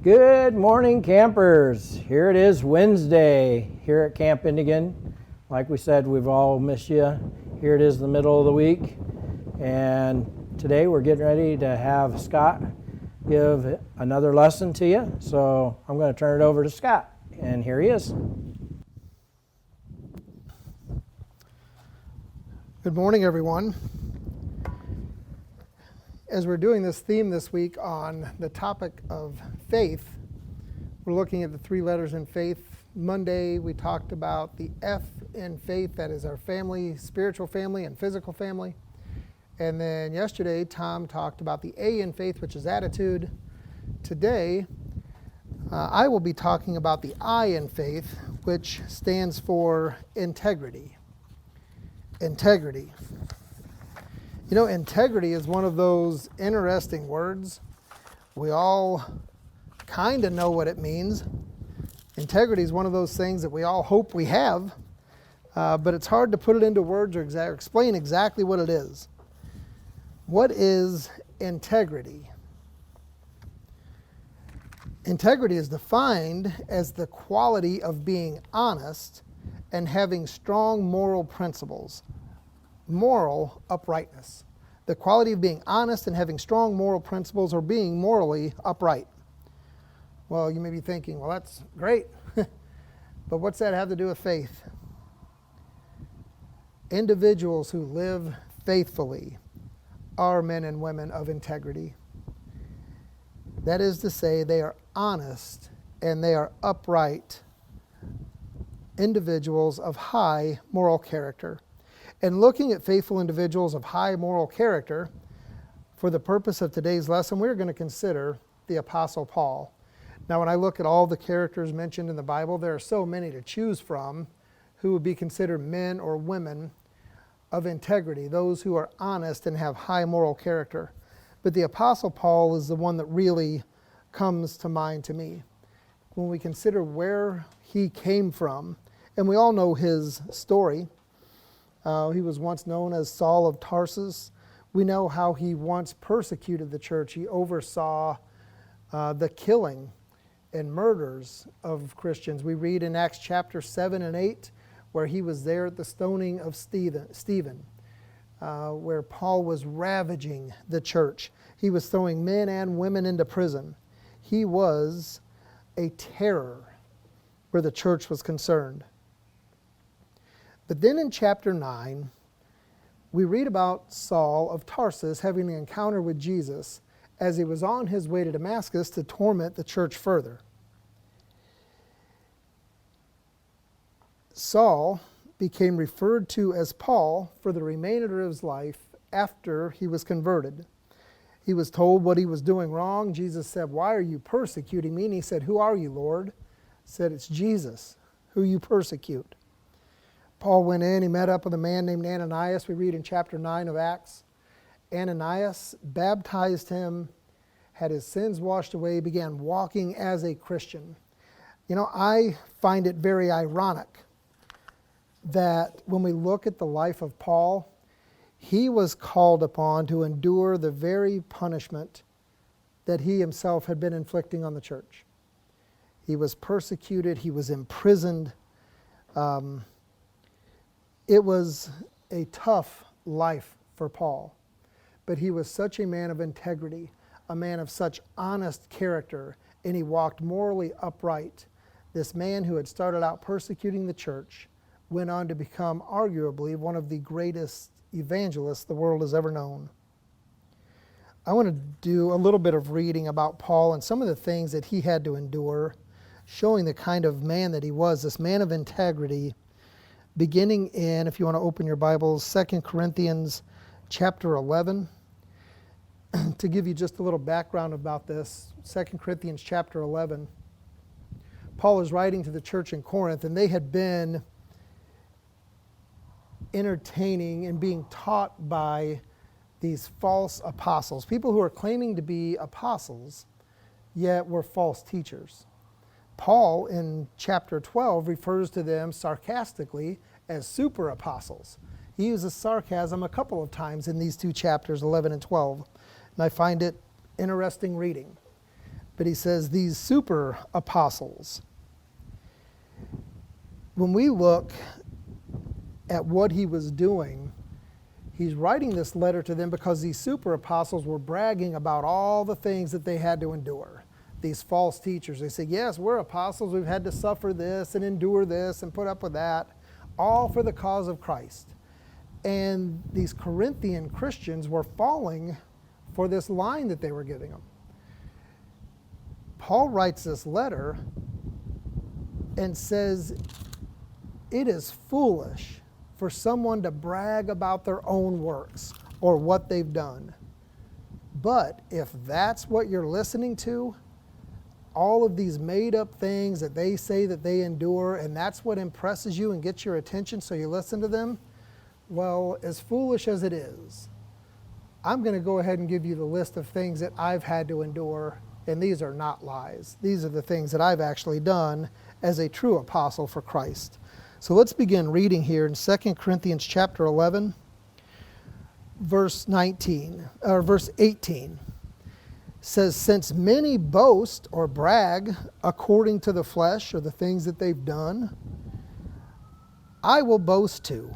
Good morning, campers. Here it is Wednesday here at Camp Indogan. Like we said, we've all missed you. Here it is the middle of the week. And today we're getting ready to have Scott give another lesson to you. So I'm going to turn it over to Scott. And here he is. Good morning, everyone. As we're doing this theme this week on the topic of faith, we're looking at the three letters in faith. Monday, we talked about the F in faith, that is our family, spiritual family and physical family. And then yesterday, Tom talked about the A in faith, which is attitude. Today, I will be talking about the I in faith, which stands for integrity. Integrity. You know, integrity is one of those interesting words. We all kind of know what it means. Integrity is one of those things that we all hope we have, but it's hard to put it into words or explain exactly what it is. What is integrity? Integrity is defined as the quality of being honest and having strong moral principles. Moral uprightness. The quality of being honest and having strong moral principles or being morally upright. Well, you may be thinking, well, that's great. But what's that have to do with faith? Individuals who live faithfully are men and women of integrity. That is to say, they are honest and they are upright individuals of high moral character. And looking at faithful individuals of high moral character, for the purpose of today's lesson, we're going to consider the Apostle Paul. Now, when I look at all the characters mentioned in the Bible, there are so many to choose from who would be considered men or women of integrity, those who are honest and have high moral character. But the Apostle Paul is the one that really comes to mind to me. When we consider where he came from, and we all know his story. He was once known as Saul of Tarsus. We know how he once persecuted the church. He oversaw the killing and murders of Christians. We read in Acts chapter 7 and 8 where he was there at the stoning of Stephen, where Paul was ravaging the church. He was throwing men and women into prison. He was a terror where the church was concerned. But then in chapter 9, we read about Saul of Tarsus having an encounter with Jesus as he was on his way to Damascus to torment the church further. Saul became referred to as Paul for the remainder of his life after he was converted. He was told what he was doing wrong. Jesus said, "Why are you persecuting me?" And he said, "Who are you, Lord?" He said, "It's Jesus, who you persecute." Paul went in, he met up with a man named Ananias. We read in chapter 9 of Acts. Ananias baptized him, had his sins washed away, began walking as a Christian. You know, I find it very ironic that when we look at the life of Paul, he was called upon to endure the very punishment that he himself had been inflicting on the church. He was persecuted, he was imprisoned. It was a tough life for Paul, but he was such a man of integrity, a man of such honest character, and he walked morally upright. This man who had started out persecuting the church went on to become arguably one of the greatest evangelists the world has ever known. I want to do a little bit of reading about Paul and some of the things that he had to endure, showing the kind of man that he was, this man of integrity. Beginning in, if you want to open your Bibles, 2 Corinthians chapter 11. To give you just a little background about this, 2 Corinthians chapter 11, Paul is writing to the church in Corinth, and they had been entertaining and being taught by these false apostles, people who are claiming to be apostles, yet were false teachers. Paul, in chapter 12, refers to them sarcastically as super apostles. He uses sarcasm a couple of times in these two chapters, 11 and 12, and I find it interesting reading. But he says these super apostles. When we look at what he was doing, he's writing this letter to them because these super apostles were bragging about all the things that they had to endure. These false teachers, they say, yes, we're apostles, we've had to suffer this and endure this and put up with that, all for the cause of Christ. And these Corinthian Christians were falling for this line that they were giving them. Paul writes this letter and says, it is foolish for someone to brag about their own works or what they've done. But if that's what you're listening to, all of these made up things that they say that they endure, and that's what impresses you and gets your attention so you listen to them, well, as foolish as it is, I'm going to go ahead and give you the list of things that I've had to endure, and these are not lies. These are the things that I've actually done as a true apostle for Christ. So let's begin reading here in 2 Corinthians chapter 11, verse 18. Says, since many boast or brag according to the flesh or the things that they've done, I will boast too.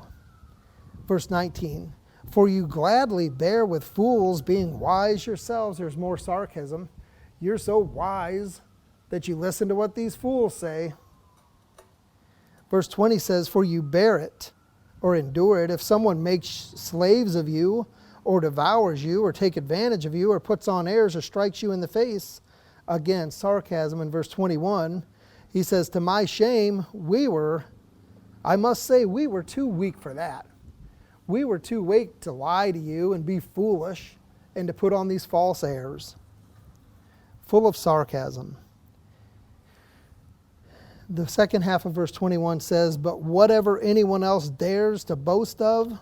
Verse 19, for you gladly bear with fools, being wise yourselves. There's more sarcasm. You're so wise that you listen to what these fools say. Verse 20 says, for you bear it or endure it. If someone makes slaves of you, or devours you, or take advantage of you, or puts on airs, or strikes you in the face. Again, sarcasm in verse 21. He says, to my shame, I must say, we were too weak for that. We were too weak to lie to you and be foolish and to put on these false airs. Full of sarcasm. The second half of verse 21 says, but whatever anyone else dares to boast of,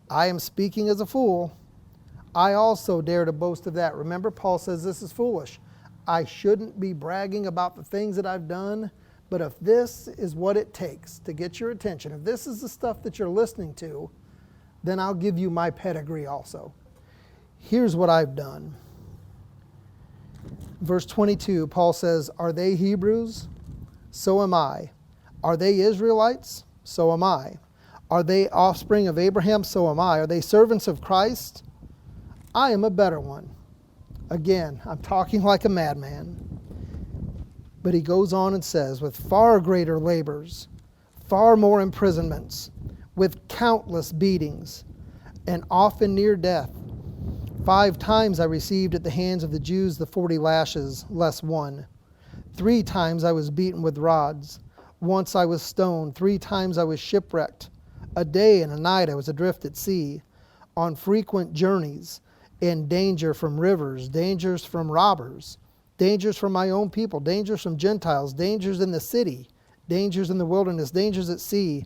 I am speaking as a fool. I also dare to boast of that. Remember, Paul says this is foolish. I shouldn't be bragging about the things that I've done, but if this is what it takes to get your attention, if this is the stuff that you're listening to, then I'll give you my pedigree also. Here's what I've done. Verse 22, Paul says, are they Hebrews? So am I. Are they Israelites? So am I. Are they offspring of Abraham? So am I. Are they servants of Christ? I am a better one. Again, I'm talking like a madman. But he goes on and says, with far greater labors, far more imprisonments, with countless beatings, and often near death. 5 times I received at the hands of the Jews the 40 lashes, less one. 3 times I was beaten with rods. Once I was stoned. 3 times I was shipwrecked. A day and a night I was adrift at sea, on frequent journeys, in danger from rivers, dangers from robbers, dangers from my own people, dangers from Gentiles, dangers in the city, dangers in the wilderness, dangers at sea,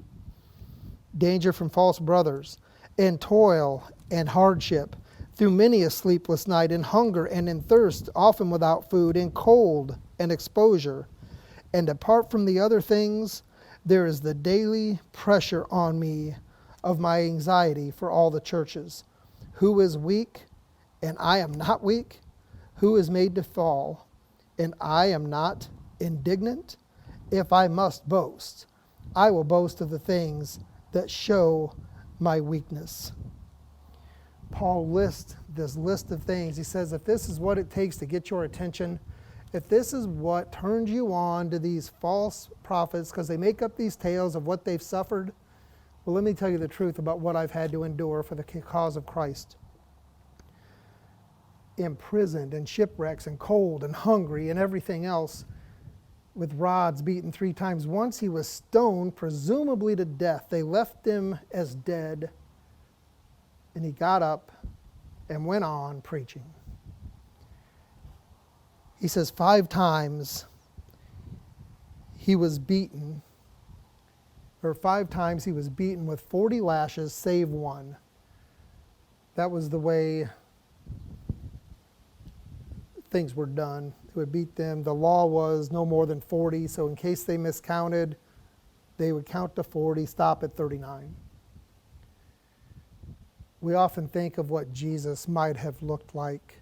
danger from false brothers, in toil and hardship, through many a sleepless night, in hunger and in thirst, often without food, in cold and exposure. And apart from the other things, there is the daily pressure on me of my anxiety for all the churches. Who is weak, and I am not weak? Who is made to fall, and I am not indignant? If I must boast, I will boast of the things that show my weakness. Paul lists this list of things. He says, if this is what it takes to get your attention, if this is what turns you on to these false prophets because they make up these tales of what they've suffered, well, let me tell you the truth about what I've had to endure for the cause of Christ. Imprisoned and shipwrecks and cold and hungry and everything else, with rods beaten 3 times. Once he was stoned, presumably to death. They left him as dead, and he got up and went on preaching. He says 5 times he was beaten, or 5 times he was beaten with 40 lashes, save one. That was the way things were done. They would beat them. The law was no more than 40, so in case they miscounted, they would count to 40, stop at 39. We often think of what Jesus might have looked like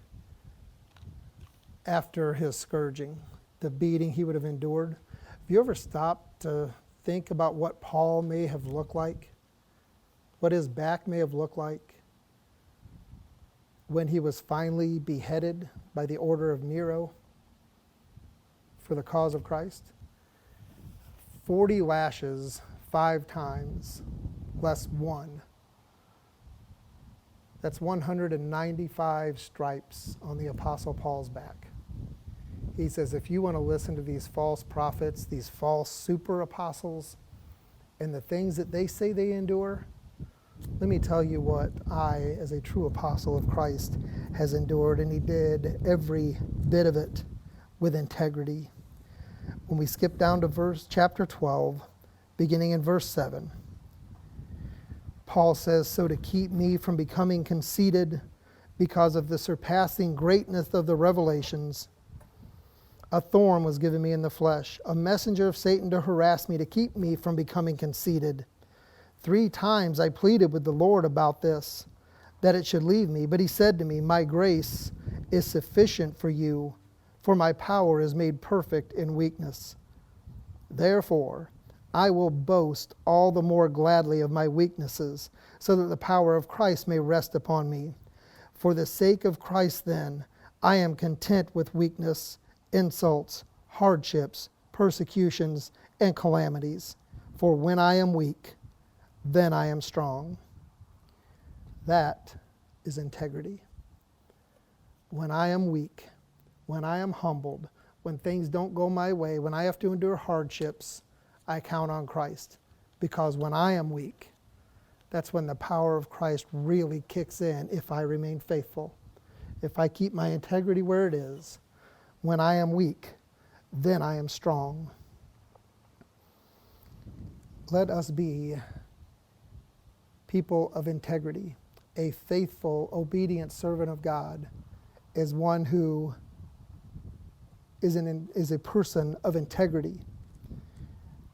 after his scourging, the beating he would have endured. Have you ever stopped to think about what Paul may have looked like? What his back may have looked like when he was finally beheaded by the order of Nero for the cause of Christ? 40 lashes 5 times, less 1. That's 195 stripes on the Apostle Paul's back. He says, if you want to listen to these false prophets, these false super apostles, and the things that they say they endure, let me tell you what I, as a true apostle of Christ, has endured, and he did every bit of it with integrity. When we skip down to chapter 12, beginning in verse 7, Paul says, so to keep me from becoming conceited because of the surpassing greatness of the revelations, a thorn was given me in the flesh, a messenger of Satan to harass me, to keep me from becoming conceited. 3 times I pleaded with the Lord about this, that it should leave me. But he said to me, my grace is sufficient for you, for my power is made perfect in weakness. Therefore, I will boast all the more gladly of my weaknesses, so that the power of Christ may rest upon me. For the sake of Christ, then, I am content with weakness, insults, hardships, persecutions, and calamities. For when I am weak, then I am strong. That is integrity. When I am weak, when I am humbled, when things don't go my way, when I have to endure hardships, I count on Christ. Because when I am weak, that's when the power of Christ really kicks in if I remain faithful. If I keep my integrity where it is, when I am weak, then I am strong. Let us be people of integrity. A faithful, obedient servant of God is one who is a person of integrity.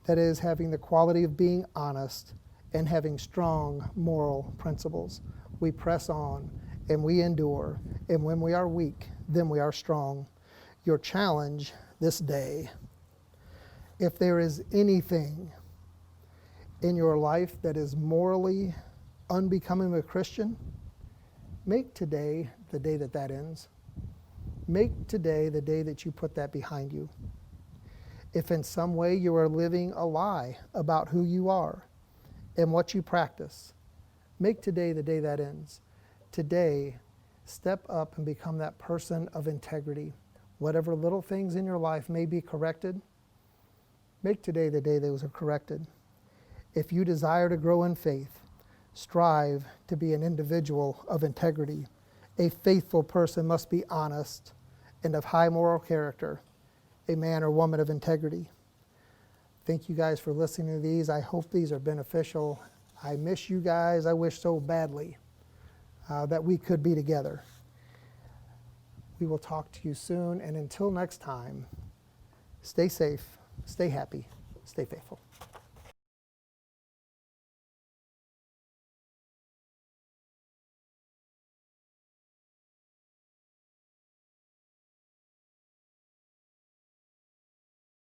That is, having the quality of being honest and having strong moral principles. We press on and we endure, and when we are weak, then we are strong. Your challenge this day, if there is anything in your life that is morally unbecoming of a Christian, make today the day that that ends. Make today the day that you put that behind you. If in some way you are living a lie about who you are and what you practice, make today the day that ends. Today, step up and become that person of integrity. Whatever little things in your life may be corrected, make today the day those are corrected. If you desire to grow in faith, strive to be an individual of integrity. A faithful person must be honest and of high moral character, a man or woman of integrity. Thank you guys for listening to these. I hope these are beneficial. I miss you guys. I wish so badly that we could be together. We will talk to you soon, and until next time, stay safe, stay happy, stay faithful.